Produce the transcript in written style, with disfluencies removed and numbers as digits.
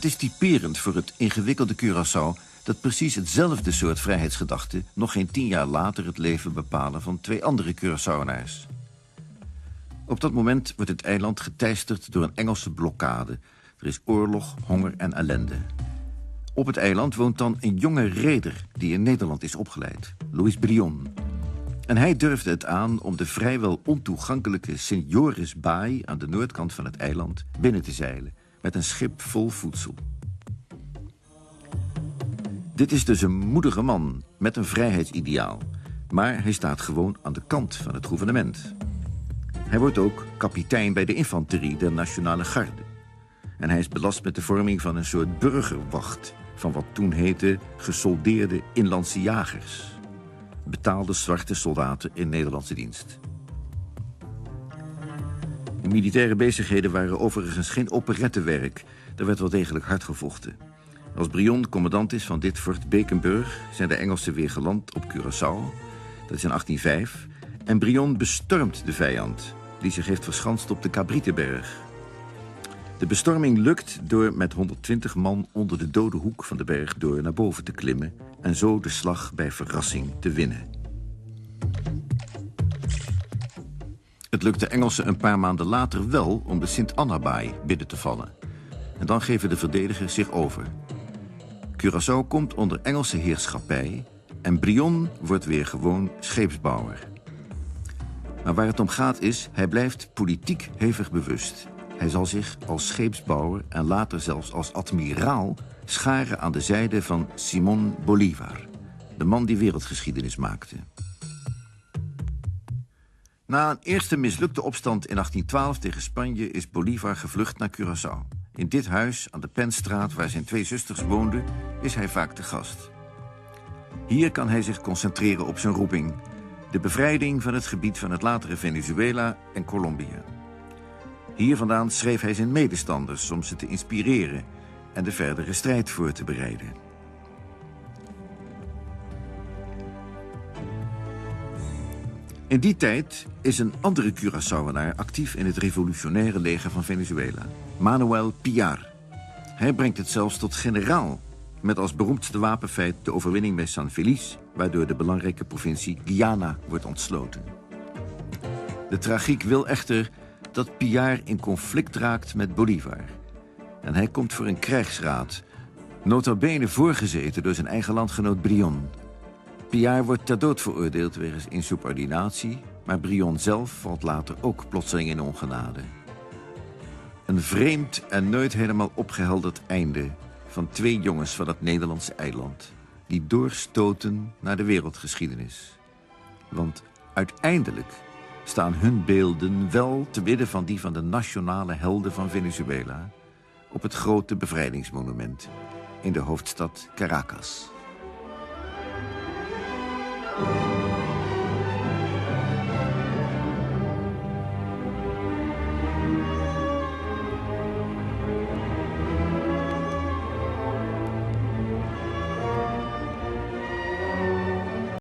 Het is typerend voor het ingewikkelde Curaçao dat precies hetzelfde soort vrijheidsgedachten nog geen 10 jaar later het leven bepalen van 2 andere Curaçaoenaars. Op dat moment wordt het eiland geteisterd door een Engelse blokkade. Er is oorlog, honger en ellende. Op het eiland woont dan een jonge reder die in Nederland is opgeleid, Louis Brion. En hij durfde het aan om de vrijwel ontoegankelijke St. Joris Baai aan de noordkant van het eiland binnen te zeilen met een schip vol voedsel. Dit is dus een moedige man met een vrijheidsideaal, maar hij staat gewoon aan de kant van het gouvernement. Hij wordt ook kapitein bij de infanterie der Nationale Garde. En hij is belast met de vorming van een soort burgerwacht van wat toen heette gesoldeerde inlandse jagers. Betaalde zwarte soldaten in Nederlandse dienst. De militaire bezigheden waren overigens geen operettewerk. Er werd wel degelijk hard gevochten. Als Brion commandant is van dit Fort Bekenburg zijn de Engelsen weer geland op Curaçao. Dat is in 1805. En Brion bestormt de vijand, die zich heeft verschanst op de Cabrietenberg. De bestorming lukt door met 120 man onder de dode hoek van de berg door naar boven te klimmen en zo de slag bij verrassing te winnen. Het lukt de Engelsen een paar maanden later wel om de Sint-Anna-baai binnen te vallen. En dan geven de verdedigers zich over. Curaçao komt onder Engelse heerschappij en Brion wordt weer gewoon scheepsbouwer. Maar waar het om gaat is, hij blijft politiek hevig bewust. Hij zal zich als scheepsbouwer en later zelfs als admiraal scharen aan de zijde van Simón Bolívar, de man die wereldgeschiedenis maakte. Na een eerste mislukte opstand in 1812 tegen Spanje is Bolívar gevlucht naar Curaçao. In dit huis aan de Penstraat, waar zijn 2 zusters woonden, is hij vaak te gast. Hier kan hij zich concentreren op zijn roeping, de bevrijding van het gebied van het latere Venezuela en Colombia. Hier vandaan schreef hij zijn medestanders om ze te inspireren en de verdere strijd voor te bereiden. In die tijd is een andere Curaçaoenaar actief in het revolutionaire leger van Venezuela, Manuel Piar. Hij brengt het zelfs tot generaal, met als beroemdste wapenfeit de overwinning bij San Feliz, waardoor de belangrijke provincie Guyana wordt ontsloten. De tragiek wil echter dat Piar in conflict raakt met Bolívar. En hij komt voor een krijgsraad, nota bene voorgezeten door zijn eigen landgenoot Brion. Piar wordt ter dood veroordeeld wegens insubordinatie, maar Brion zelf valt later ook plotseling in ongenade. Een vreemd en nooit helemaal opgehelderd einde van 2 jongens van het Nederlandse eiland, die doorstoten naar de wereldgeschiedenis. Want uiteindelijk staan hun beelden wel te midden van die van de nationale helden van Venezuela op het grote bevrijdingsmonument in de hoofdstad Caracas.